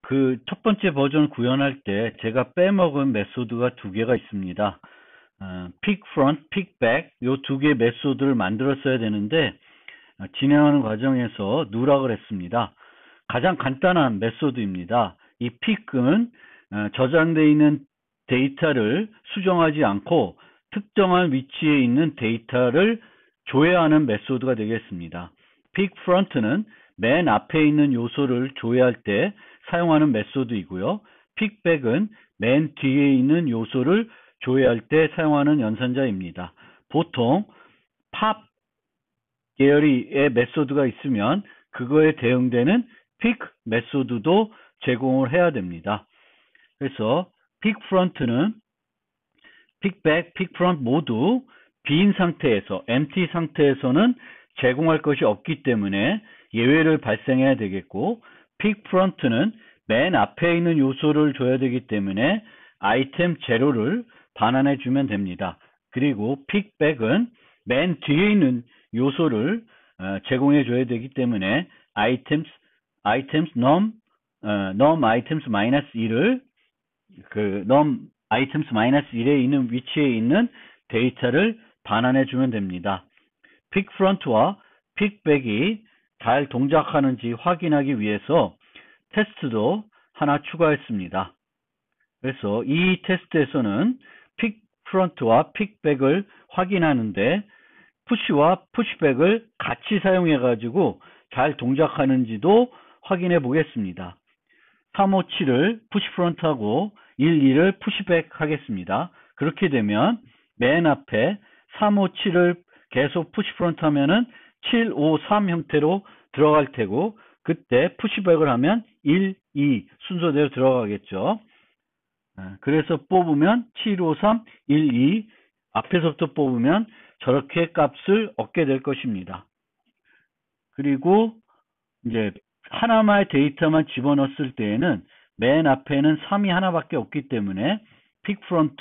그 첫 번째 버전 구현할 때 제가 빼먹은 메소드가 두 개가 있습니다. pick front, pick back 요 두 개의 메소드를 만들었어야 되는데 진행하는 과정에서 누락을 했습니다. 가장 간단한 메소드입니다. 이 pick은 저장되어 있는 데이터를 수정하지 않고 특정한 위치에 있는 데이터를 조회하는 메소드가 되겠습니다. pick front는 맨 앞에 있는 요소를 조회할 때 사용하는 메소드이고요. pick back은 맨 뒤에 있는 요소를 조회할 때 사용하는 연산자입니다. 보통 pop 계열의 메소드가 있으면 그거에 대응되는 pick 메소드도 제공을 해야 됩니다. 그래서 pick front는 pick back, pick front 모두 빈 상태에서, empty 상태에서는 제공할 것이 없기 때문에 예외를 발생해야 되겠고, pick front는 맨 앞에 있는 요소를 줘야 되기 때문에 아이템 제로를 반환해 주면 됩니다. 그리고 pick back은 맨 뒤에 있는 요소를 제공해 줘야 되기 때문에 items num items 마이너스 1을 num items 마이너스 1에 있는 위치에 있는 데이터를 반환해 주면 됩니다. pick front와 pick back이 잘 동작하는지 확인하기 위해서 테스트도 하나 추가했습니다. 그래서 이 테스트에서는 pick front와 pick back을 확인하는데 푸시와 푸시백을 같이 사용해 가지고 잘 동작하는지도 확인해 보겠습니다. 357을 푸시 프론트하고 12를 푸시백 하겠습니다. 그렇게 되면 맨 앞에 357을 계속 푸시 프론트 하면은 753 형태로 들어갈 테고, 그때 푸시백을 하면 1, 2 순서대로 들어가겠죠. 그래서 뽑으면 753, 1, 2 앞에서부터 뽑으면 저렇게 값을 얻게 될 것입니다. 그리고 이제 하나만의 데이터만 집어넣었을 때에는 맨 앞에는 3이 하나밖에 없기 때문에 pick front,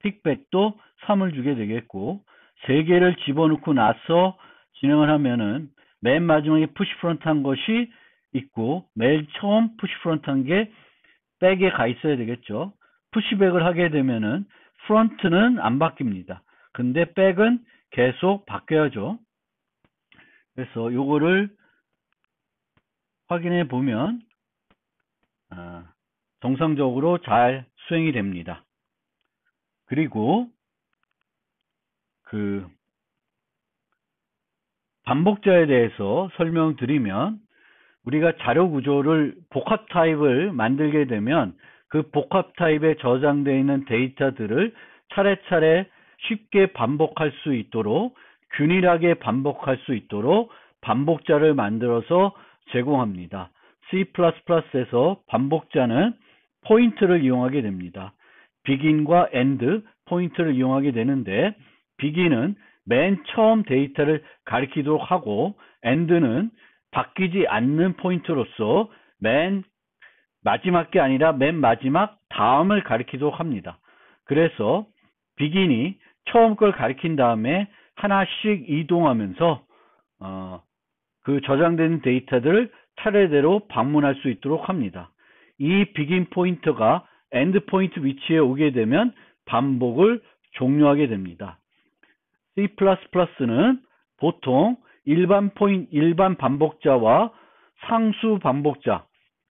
pick back도 3을 주게 되겠고, 세 개를 집어넣고 나서 진행을 하면은 맨 마지막에 push front 한 것이 있고 맨 처음 push front 한 게 백에 가 있어야 되겠죠. 푸시백을 하게 되면은 front는 안 바뀝니다. 근데 백은 계속 바뀌어야죠. 그래서 요거를 확인해 보면 정상적으로 잘 수행이 됩니다. 그리고 그 반복자에 대해서 설명드리면, 우리가 자료 구조를 복합 타입을 만들게 되면 그 복합 타입에 저장되어 있는 데이터들을 차례차례 쉽게 반복할 수 있도록, 균일하게 반복할 수 있도록 반복자를 만들어서 제공합니다. C++에서 반복자는 포인트를 이용하게 됩니다. begin과 end 포인트를 이용하게 되는데, begin은 맨 처음 데이터를 가리키도록 하고, end는 바뀌지 않는 포인트로서 맨 마지막이 아니라 맨 마지막 다음을 가리키도록 합니다. 그래서 begin이 처음 걸 가리킨 다음에 하나씩 이동하면서 그 저장된 데이터들을 차례대로 방문할 수 있도록 합니다. 이 begin 포인터가 end 포인트 위치에 오게 되면 반복을 종료하게 됩니다. C++는 보통 일반 반복자와 상수 반복자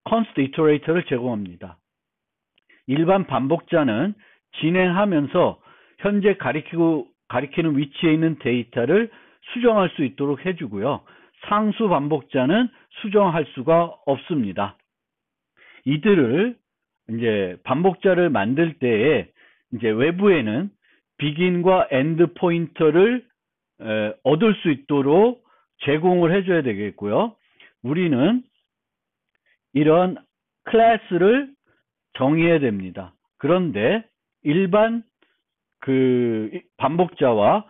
const iterator를 제공합니다. 일반 반복자는 진행하면서 현재 가리키는 위치에 있는 데이터를 수정할 수 있도록 해주고요. 상수 반복자는 수정할 수가 없습니다. 이들을 이제 반복자를 만들 때에 이제 외부에는 begin과 end 포인터를 얻을 수 있도록 제공을 해줘야 되겠고요. 우리는 이런 클래스를 정의해야 됩니다. 그런데 일반 그 반복자와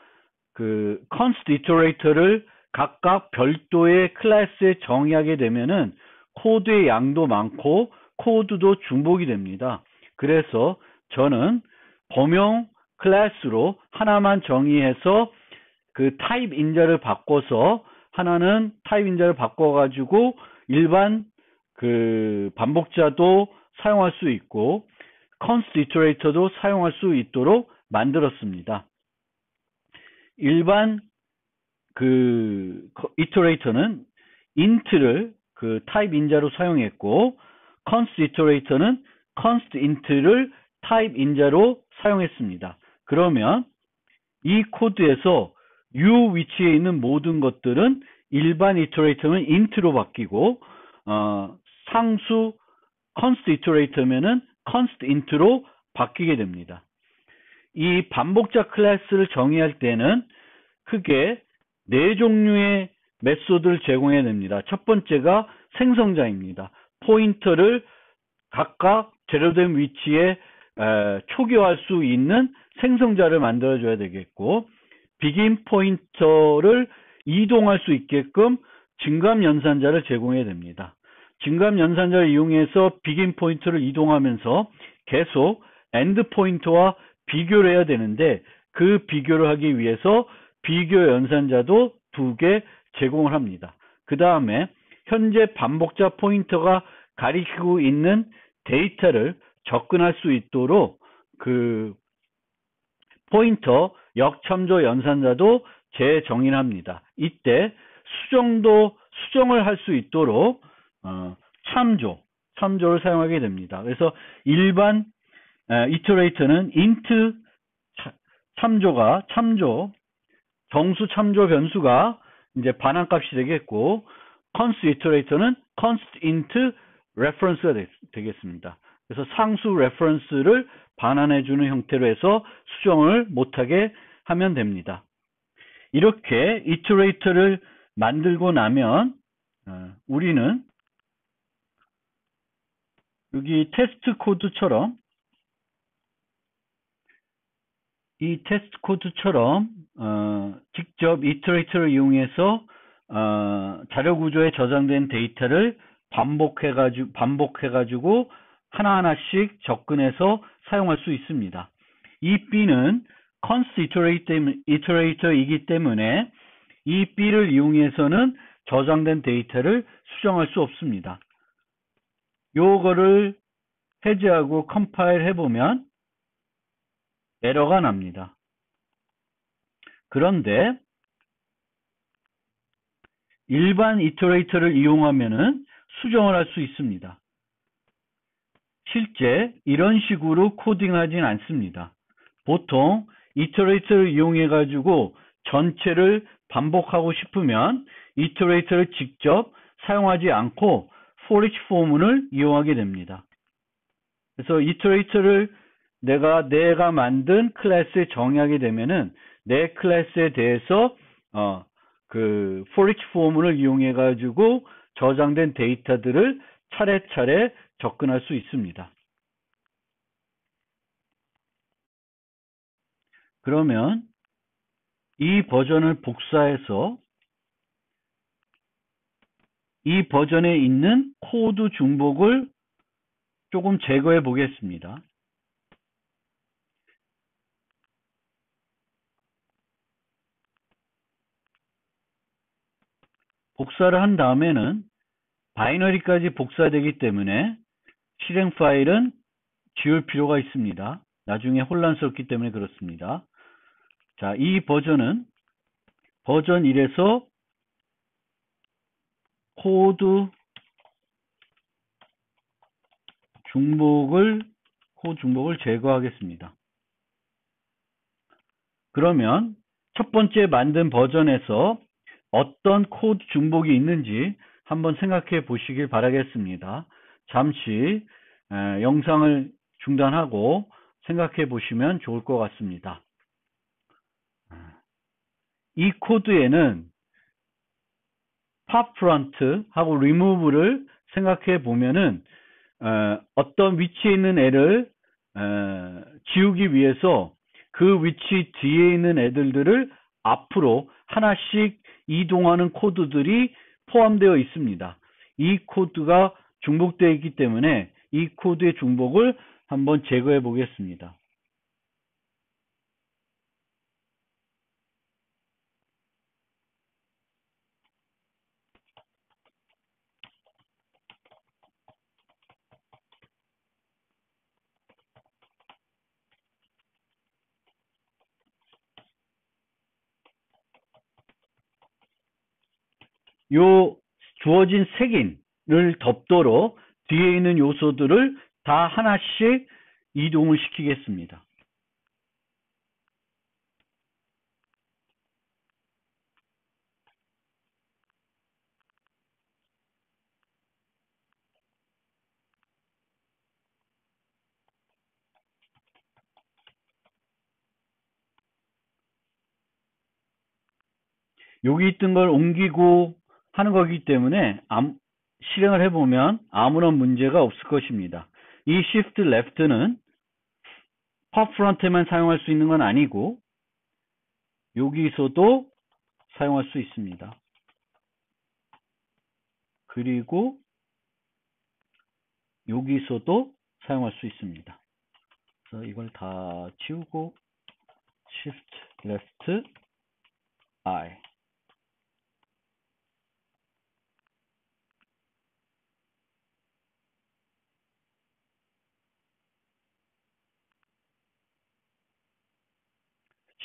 그 const iterator를 각각 별도의 클래스에 정의하게 되면은 코드의 양도 많고 코드도 중복이 됩니다. 그래서 저는 범용 클래스로 하나만 정의해서 그 타입 인자를 바꿔서, 하나는 타입 인자를 바꿔가지고 일반 그 반복자도 사용할 수 있고 const iterator도 사용할 수 있도록 만들었습니다. 일반 그 iterator는 int를 그 타입 인자로 사용했고 const iterator는 const int를 타입 인자로 사용했습니다. 그러면 이 코드에서 u 위치에 있는 모든 것들은 일반 iterator는 int로 바뀌고 상수 const iterator면은 const int로 바뀌게 됩니다. 이 반복자 클래스를 정의할 때는 크게 네 종류의 메소드를 제공해야 됩니다. 첫 번째가 생성자입니다. 포인터를 각각 제로된 위치에 초기화할 수 있는 생성자를 만들어줘야 되겠고, begin 포인터를 이동할 수 있게끔 증감 연산자를 제공해야 됩니다. 증감 연산자를 이용해서 begin 포인터를 이동하면서 계속 end 포인터와 비교를 해야 되는데, 그 비교를 하기 위해서 비교 연산자도 2개 제공을 합니다. 그 다음에 현재 반복자 포인터가 가리키고 있는 데이터를 접근할 수 있도록 그 포인터 역참조 연산자도 재정의를 합니다. 이때 수정을 할 수 있도록 참조를 사용하게 됩니다. 그래서 일반 iterator는 int 정수 참조 변수가 이제 반환값이 되겠고, const iterator는 const int reference가 되겠습니다. 그래서 상수 reference를 반환해주는 형태로 해서 수정을 못하게 하면 됩니다. 이렇게 iterator를 만들고 나면 우리는 여기 테스트 코드처럼 이 테스트 코드처럼 직접 iterator를 이용해서 자료 구조에 저장된 데이터를 반복해가지고 하나하나씩 접근해서 사용할 수 있습니다. 이 B는 const iterator이기 때문에 이 B를 이용해서는 저장된 데이터를 수정할 수 없습니다. 요거를 해제하고 컴파일 해보면 에러가 납니다. 그런데 일반 iterator를 이용하면은 수정을 할 수 있습니다. 실제 이런 식으로 코딩하진 않습니다. 보통 iterator를 이용해 가지고 전체를 반복하고 싶으면 iterator를 직접 사용하지 않고 for each 포문을 이용하게 됩니다. 그래서 iterator를 내가 만든 클래스에 정의하게 되면은 내 클래스에 대해서 그 for each 포문을 이용해 가지고 저장된 데이터들을 차례차례 접근할 수 있습니다. 그러면 이 버전을 복사해서 이 버전에 있는 코드 중복을 조금 제거해 보겠습니다. 복사를 한 다음에는 바이너리까지 복사되기 때문에 실행 파일은 지울 필요가 있습니다. 나중에 혼란스럽기 때문에 그렇습니다. 자, 이 버전은 버전 1에서 코드 중복을 제거하겠습니다. 그러면 첫 번째 만든 버전에서 어떤 코드 중복이 있는지 한번 생각해 보시길 바라겠습니다. 잠시 영상을 중단하고 생각해 보시면 좋을 것 같습니다. 이 코드에는 pop front 하고 remove를 생각해 보면은 어떤 위치에 있는 애를 지우기 위해서 그 위치 뒤에 있는 애들을 앞으로 하나씩 이동하는 코드들이 포함되어 있습니다. 이 코드가 중복되어 있기 때문에 이 코드의 중복을 한번 제거해 보겠습니다. 요 주어진 색인을 덮도록 뒤에 있는 요소들을 다 하나씩 이동을 시키겠습니다. 여기 있던 걸 옮기고 하는 거기 때문에 실행을 해보면 아무런 문제가 없을 것입니다. 이 Shift Left는 Pop Front에만 사용할 수 있는 건 아니고 여기서도 사용할 수 있습니다. 그리고 여기서도 사용할 수 있습니다. 그래서 이걸 다 지우고 Shift Left I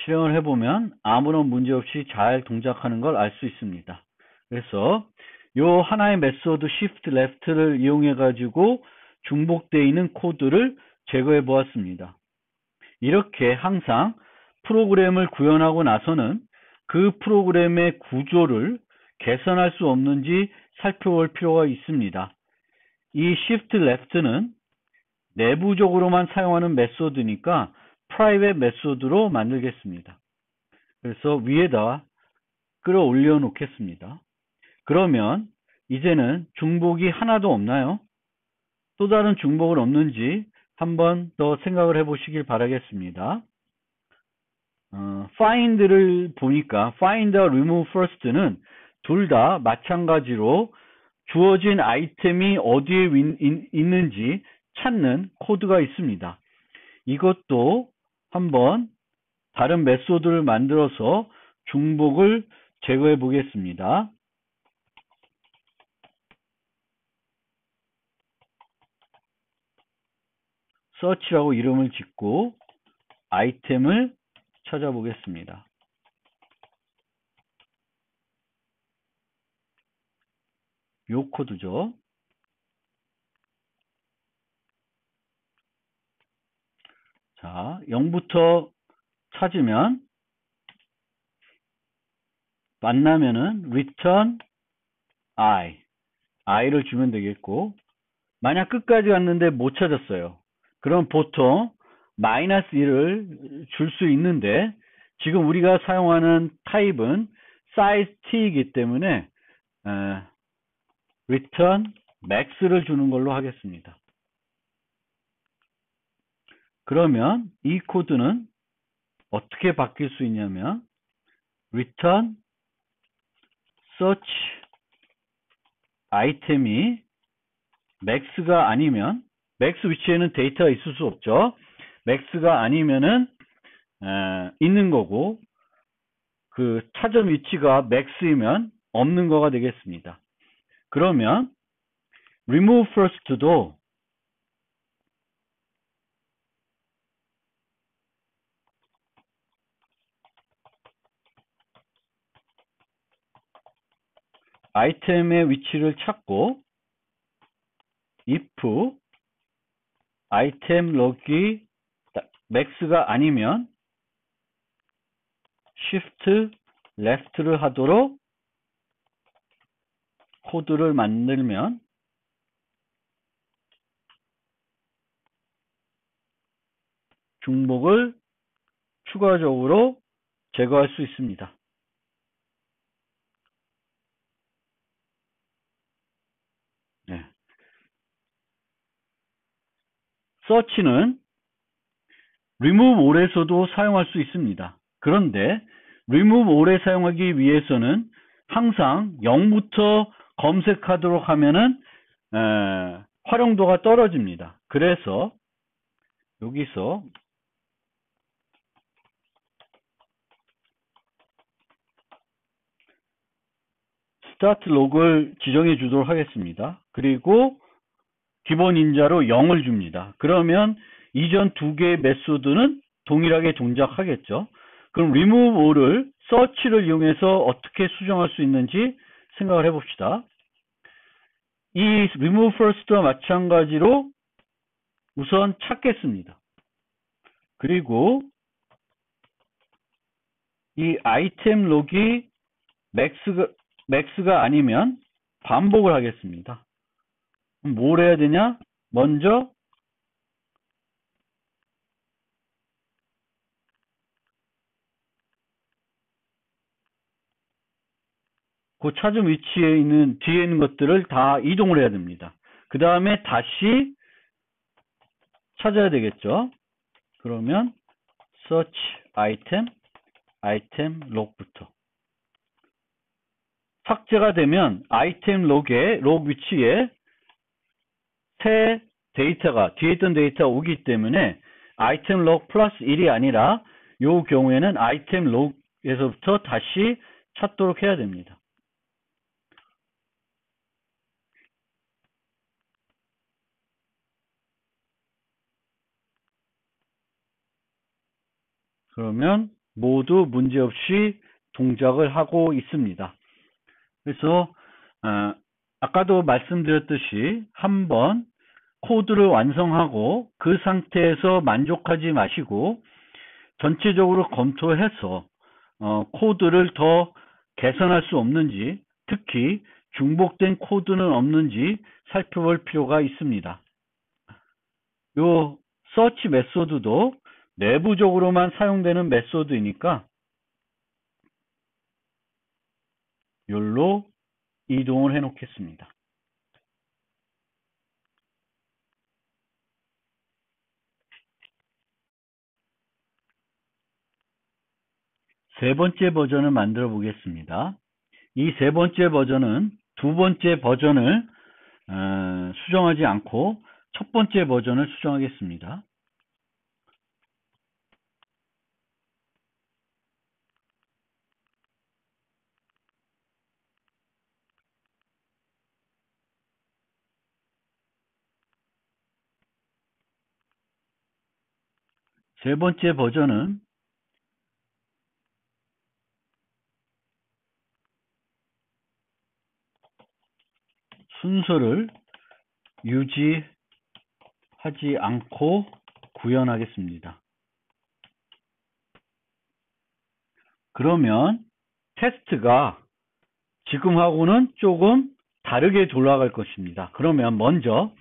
실행을 해보면 아무런 문제 없이 잘 동작하는 걸 알 수 있습니다. 그래서 요 하나의 메소드 Shift Left를 이용해 가지고 중복되어 있는 코드를 제거해 보았습니다. 이렇게 항상 프로그램을 구현하고 나서는 그 프로그램의 구조를 개선할 수 없는지 살펴볼 필요가 있습니다. 이 Shift Left는 내부적으로만 사용하는 메소드니까 프라이빗 메소드로 만들겠습니다. 그래서 위에다 끌어올려 놓겠습니다. 그러면 이제는 중복이 하나도 없나요? 또 다른 중복은 없는지 한번 더 생각을 해보시길 바라겠습니다. find를 보니까 find와 remove first는 둘 다 마찬가지로 주어진 아이템이 어디에 있는지 찾는 코드가 있습니다. 이것도 한번 다른 메소드를 만들어서 중복을 제거해 보겠습니다. search라고 이름을 짓고 아이템을 찾아보겠습니다. 요 코드죠. 자, 0부터 찾으면 만나면은 return i를 주면 되겠고, 만약 끝까지 갔는데 못 찾았어요. 그럼 보통 -1을 줄 수 있는데 지금 우리가 사용하는 타입은 size t이기 때문에 return max를 주는 걸로 하겠습니다. 그러면 이 코드는 어떻게 바뀔 수 있냐면 return search 아이템이 max가 아니면 max 위치에는 데이터가 있을 수 없죠. max가 아니면은 있는 거고 그 찾은 위치가 max이면 없는 거가 되겠습니다. 그러면 remove first도 아이템의 위치를 찾고 if 아이템 log이 max가 아니면 shift left를 하도록 코드를 만들면 중복을 추가적으로 제거할 수 있습니다. 네. search는 remove all에서도 사용할 수 있습니다. 그런데 remove all에 사용하기 위해서는 항상 0부터 검색하도록 하면은 활용도가 떨어집니다. 그래서 여기서 start log를 지정해 주도록 하겠습니다. 그리고 기본 인자로 0을 줍니다. 그러면 이전 두 개의 메소드는 동일하게 동작하겠죠. 그럼 remove all을 search를 이용해서 어떻게 수정할 수 있는지 생각을 해봅시다. 이 remove first와 마찬가지로 우선 찾겠습니다. 그리고 이 아이템 록이 max가 아니면 반복을 하겠습니다. 뭘 해야 되냐? 먼저 그 찾은 위치에 있는 뒤에 있는 것들을 다 이동을 해야 됩니다. 그 다음에 다시 찾아야 되겠죠. 그러면 search 아이템 록부터 삭제가 되면 아이템 록의 록 위치에 새 데이터가 뒤에 있던 데이터가 오기 때문에 아이템 록 플러스 1이 아니라 이 경우에는 아이템 록에서부터 다시 찾도록 해야 됩니다. 그러면 모두 문제없이 동작을 하고 있습니다. 그래서 아까도 말씀드렸듯이 한번 코드를 완성하고 그 상태에서 만족하지 마시고 전체적으로 검토해서 코드를 더 개선할 수 없는지, 특히 중복된 코드는 없는지 살펴볼 필요가 있습니다. 요 서치 메소드도 내부적으로만 사용되는 메소드이니까 여기로 이동을 해 놓겠습니다. 세 번째 버전을 만들어 보겠습니다. 이 세 번째 버전은 두 번째 버전을 수정하지 않고 첫 번째 버전을 수정하겠습니다. 세 번째 버전은 순서를 유지하지 않고 구현하겠습니다. 그러면 테스트가 지금하고는 조금 다르게 돌아갈 것입니다. 그러면 먼저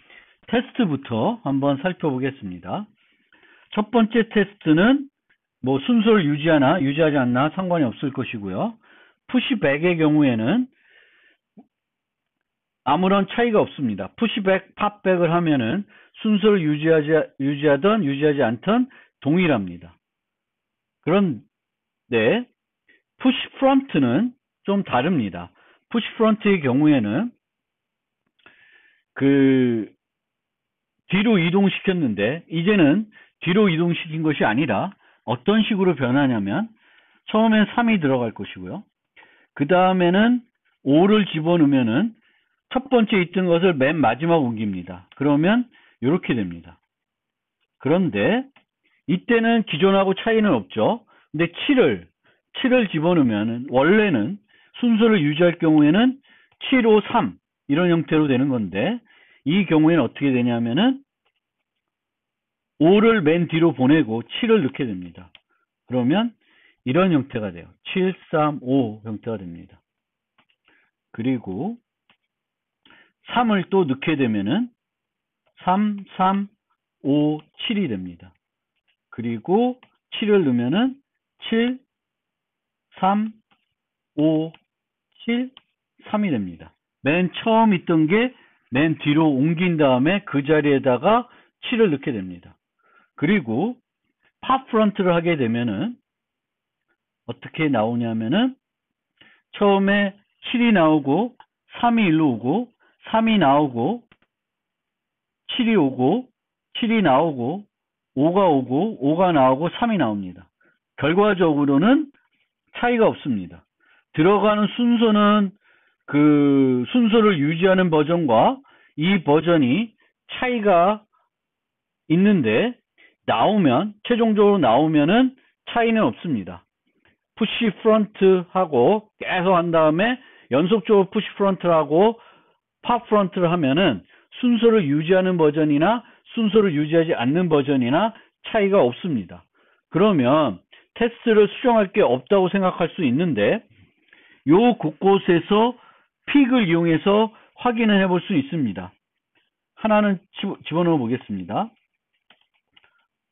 테스트부터 한번 살펴보겠습니다. 첫 번째 테스트는 뭐 순서를 유지하나 유지하지 않나 상관이 없을 것이고요. 푸시백의 경우에는 아무런 차이가 없습니다. 푸시백, 팝백을 하면은 순서를 유지하든 유지하지 않든 동일합니다. 그런데 푸시 프론트는 좀 다릅니다. 푸시 프론트의 경우에는 그 뒤로 이동시켰는데 이제는 뒤로 이동시킨 것이 아니라 어떤 식으로 변하냐면 처음엔 3이 들어갈 것이고요. 그 다음에는 5를 집어넣으면은 첫 번째 있던 것을 맨 마지막 옮깁니다. 그러면 이렇게 됩니다. 그런데 이때는 기존하고 차이는 없죠. 근데 7을 집어넣으면 원래는 순서를 유지할 경우에는 7, 5, 3 이런 형태로 되는 건데 이 경우에는 어떻게 되냐면은 5를 맨 뒤로 보내고 7을 넣게 됩니다. 그러면 이런 형태가 돼요. 7, 3, 5 형태가 됩니다. 그리고 3을 또 넣게 되면은 3, 3, 5, 7이 됩니다. 그리고 7을 넣으면은 7, 3, 5, 7, 3이 됩니다. 맨 처음 있던 게 맨 뒤로 옮긴 다음에 그 자리에다가 7을 넣게 됩니다. 그리고 팝 프론트를 하게 되면은 어떻게 나오냐면은 처음에 7이 나오고 3이 일로 오고 3이 나오고 7이 오고 7이 나오고 5가 오고 5가 나오고 3이 나옵니다. 결과적으로는 차이가 없습니다. 들어가는 순서는 그 순서를 유지하는 버전과 이 버전이 차이가 있는데 최종적으로 나오면은 차이는 없습니다. 푸시 프론트 하고 계속 한 다음에 연속적으로 푸시 프론트를 하고 팝 프론트를 하면은 순서를 유지하는 버전이나 순서를 유지하지 않는 버전이나 차이가 없습니다. 그러면 테스트를 수정할 게 없다고 생각할 수 있는데 요 곳곳에서 픽을 이용해서 확인을 해볼 수 있습니다. 하나는 집어넣어 보겠습니다.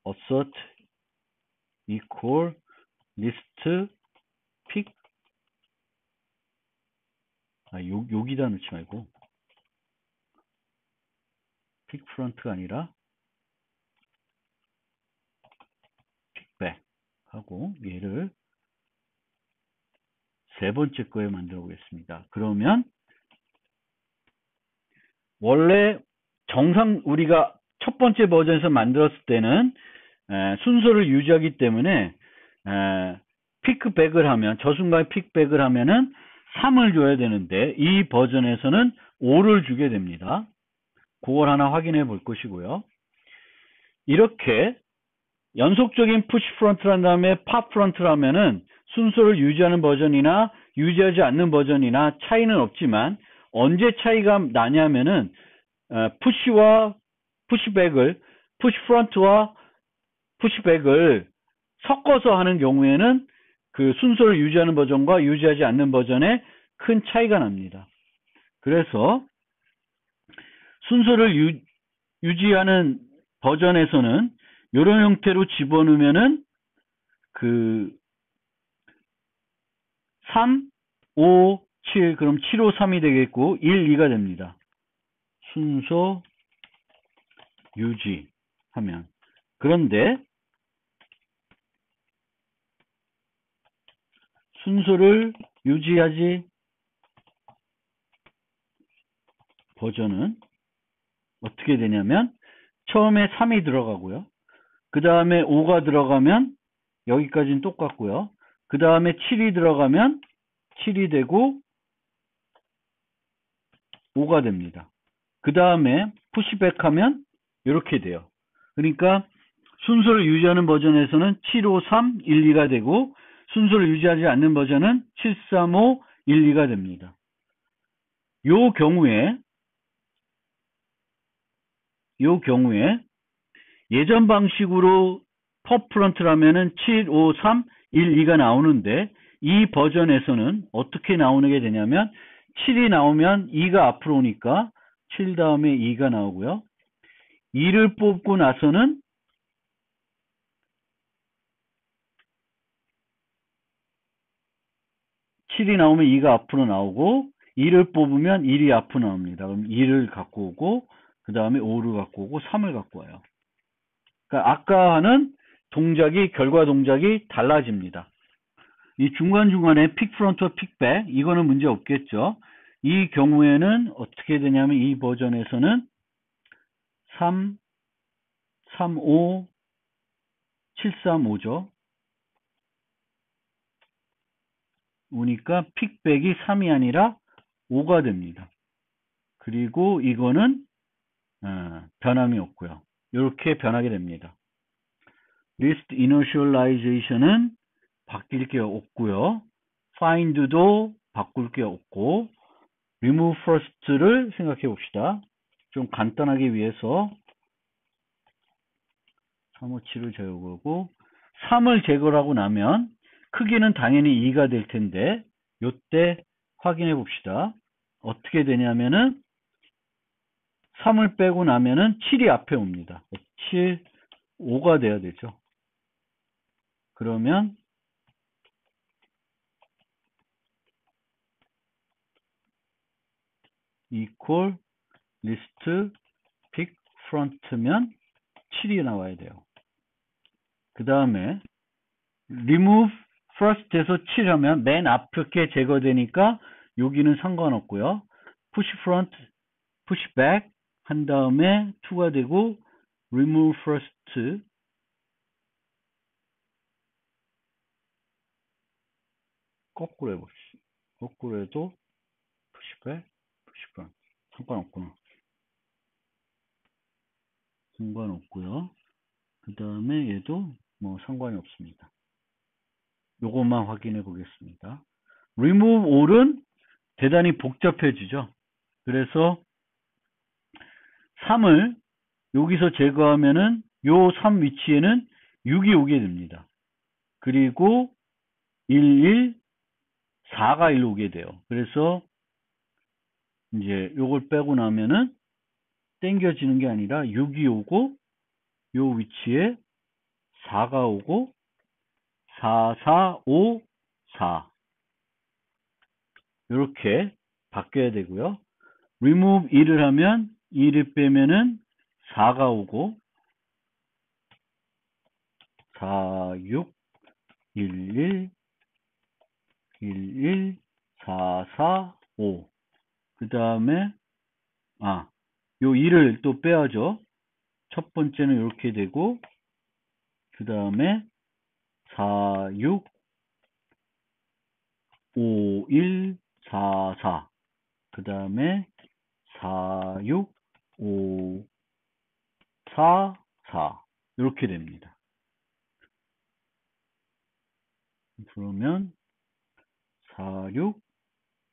assert equal list pick 여기다 넣지 말고 pick front가 아니라 pick back 하고 얘를 세 번째 거에 만들어 보겠습니다. 그러면 원래 정상 우리가 첫 번째 버전에서 만들었을 때는 순서를 유지하기 때문에 픽백을 하면 저 순간에 픽백을 하면은 3을 줘야 되는데 이 버전에서는 5를 주게 됩니다. 그걸 하나 확인해 볼 것이고요. 이렇게 연속적인 푸시 프론트를 한 다음에 팝 프론트를 하면은 순서를 유지하는 버전이나 유지하지 않는 버전이나 차이는 없지만 언제 차이가 나냐면은 푸시와 푸시백을 푸시 프론트와 푸시백을 섞어서 하는 경우에는 그 순서를 유지하는 버전과 유지하지 않는 버전에 큰 차이가 납니다. 그래서 순서를 유지하는 버전에서는 이런 형태로 집어넣으면은 그 3, 5, 7 그럼 7, 5, 3이 되겠고 1, 2가 됩니다. 순서 유지하면 그런데 순서를 유지하지 버전은 어떻게 되냐면 처음에 3이 들어가고요. 그 다음에 5가 들어가면 여기까지는 똑같고요. 그 다음에 7이 들어가면 7이 되고 5가 됩니다. 그 다음에 푸시백 하면 이렇게 돼요. 그러니까 순서를 유지하는 버전에서는 7, 5, 3, 1, 2가 되고 순서를 유지하지 않는 버전은 7, 3, 5, 1, 2가 됩니다. 요 경우에 예전 방식으로 팝 프론트라면은 7, 5, 3, 1, 2가 나오는데 이 버전에서는 어떻게 나오게 되냐면 7이 나오면 2가 앞으로 오니까 7 다음에 2가 나오고요. 2를 뽑고 나서는 7이 나오면 2가 앞으로 나오고 2를 뽑으면 1이 앞으로 나옵니다. 그럼 2를 갖고 오고 그 다음에 5를 갖고 오고 3을 갖고 와요. 그러니까 아까 하는 동작이 결과 동작이 달라집니다. 이 중간중간에 픽 프론트와 픽백 이거는 문제 없겠죠. 이 경우에는 어떻게 되냐면 이 버전에서는 3, 3, 5, 7, 3, 5죠. 오니까 픽백이 3이 아니라 5가 됩니다. 그리고 이거는 변함이 없고요. 이렇게 변하게 됩니다. 리스트 이니셜라이제이션은 바뀔 게 없고요. find도 바꿀 게 없고 remove first를 생각해 봅시다. 좀 간단하게 위해서 357을 제거하고 3을 제거를 하고 나면 크기는 당연히 2가 될 텐데 요때 확인해 봅시다. 어떻게 되냐면은 3을 빼고 나면은 7이 앞에 옵니다. 7, 5가 돼야 되죠. 그러면 equal list pick front면 7이 나와야 돼요. 그 다음에 remove first에서 7 하면 맨 앞에 제거되니까 여기는 상관없고요. push front, push back 한 다음에 2가 되고 remove first 거꾸로 해봅시다. 거꾸로 해도 push back, push front 상관없구나. 상관없고요. 그 다음에 얘도 뭐 상관이 없습니다. 요것만 확인해 보겠습니다. remove all은 대단히 복잡해지죠. 그래서 3을 여기서 제거하면은 요 3 위치에는 6이 오게 됩니다. 그리고 1, 4가 1로 오게 돼요. 그래서 이제 요걸 빼고 나면은 땡겨지는 게 아니라 6이 오고 요 위치에 4가 오고 4, 4, 5, 4 이렇게 바뀌어야 되고요. remove 2를 하면 2를 빼면은 4가 오고 4, 6, 1, 1, 1, 1, 4, 4, 5 그 다음에 요 2를 또 빼야죠. 첫 번째는 이렇게 되고 그 다음에 4, 6, 5, 1, 4, 4 그 다음에 4, 6, 5, 4, 4 이렇게 됩니다. 그러면 4, 6,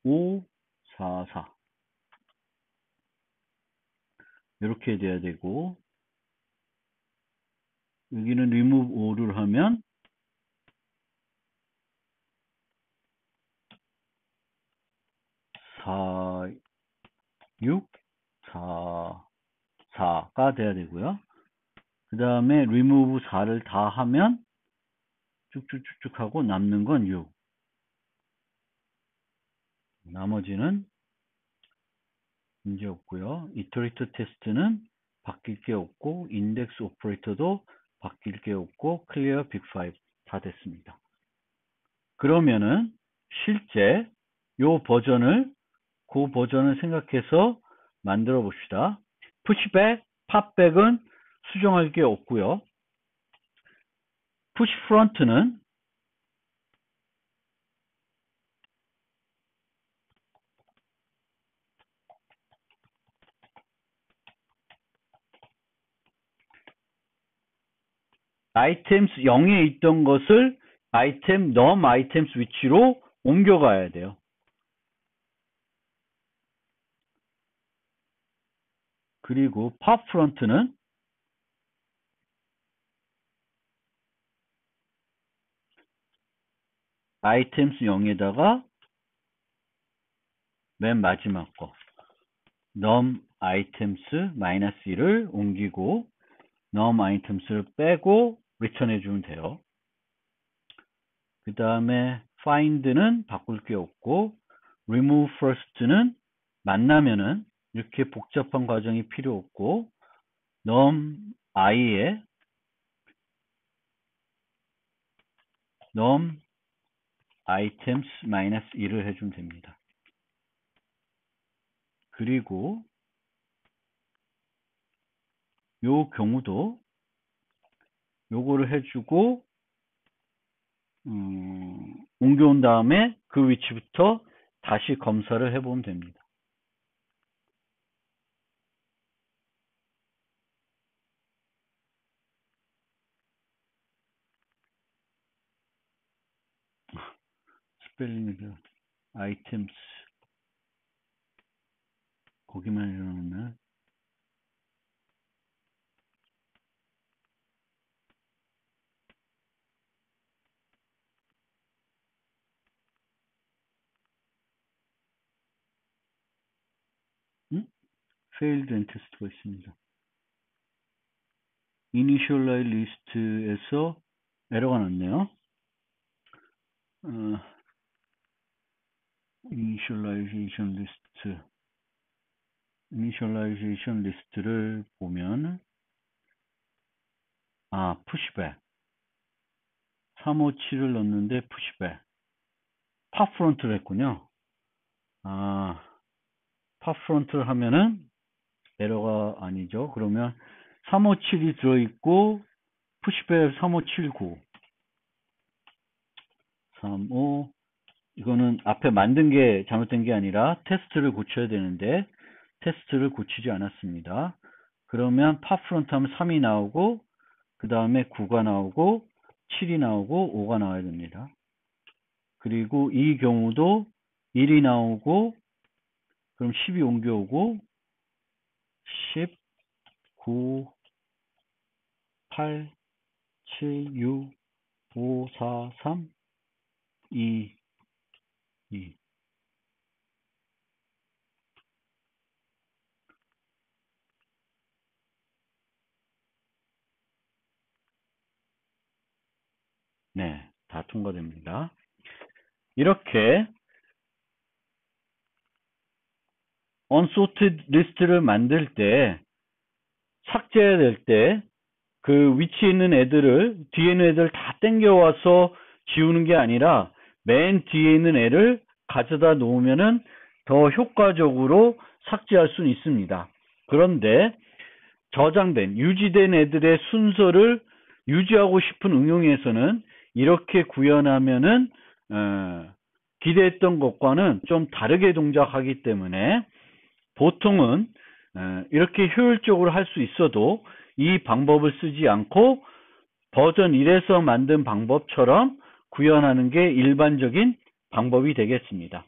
5, 4, 4 이렇게 돼야 되고 여기는 remove 5를 하면 4, 6, 4, 4가 돼야 되고요. 그 다음에 remove 4를 다 하면 쭉쭉쭉쭉 하고 남는 건 6. 나머지는 문제 없고요. 이터레이터 테스트는 바뀔 게 없고 인덱스 오퍼레이터도 바뀔 게 없고 클리어 빅5 다 됐습니다. 그러면은 실제 요 버전을 그 버전을 생각해서 만들어 봅시다. 푸시백, 팝백은 수정할 게 없고요. 푸시 프론트는 아이템스 0에 있던 것을 아이템 넘 아이템스 위치로 옮겨가야 돼요. 그리고 팝 프론트는 아이템스 0에다가 맨 마지막 거 넘 아이템스 마이너스 1을 옮기고 넘 아이템스를 빼고 리턴해 주면 돼요. 그 다음에 find는 바꿀 게 없고 remove first는 만나면은 이렇게 복잡한 과정이 필요 없고 num i에 num items 마이너스 1을 해주면 됩니다. 그리고 요 경우도 요거를 해주고 옮겨온 다음에 그 위치부터 다시 검사를 해보면 됩니다. 스펠링 아이템스 거기만 해놓으면 failed and test가 있습니다. initialize list에서 에러가 났네요. initialization list를 보면 푸시백 357을 넣었는데 푸시백 팝프론트를 했군요. 팝프론트를 하면은 에러가 아니죠. 그러면 357이 들어있고 푸시백 3579 35 이거는 앞에 만든 게 잘못된 게 아니라 테스트를 고쳐야 되는데 테스트를 고치지 않았습니다. 그러면 팝프론트 하면 3이 나오고 그 다음에 9가 나오고 7이 나오고 5가 나와야 됩니다. 그리고 이 경우도 1이 나오고, 그럼 10이 옮겨오고, 10, 9, 8, 7, 6, 5, 4, 3, 2, 2. 네, 다 통과됩니다. 이렇게 unsorted list를 만들 때, 삭제해야 될 때, 그 위치에 있는 애들을, 뒤에 있는 애들 다 땡겨와서 지우는 게 아니라, 맨 뒤에 있는 애를 가져다 놓으면은 더 효과적으로 삭제할 수는 있습니다. 그런데, 저장된, 유지된 애들의 순서를 유지하고 싶은 응용에서는 이렇게 구현하면은, 기대했던 것과는 좀 다르게 동작하기 때문에 보통은 이렇게 효율적으로 할 수 있어도 이 방법을 쓰지 않고 버전 1에서 만든 방법처럼 구현하는 게 일반적인 방법이 되겠습니다.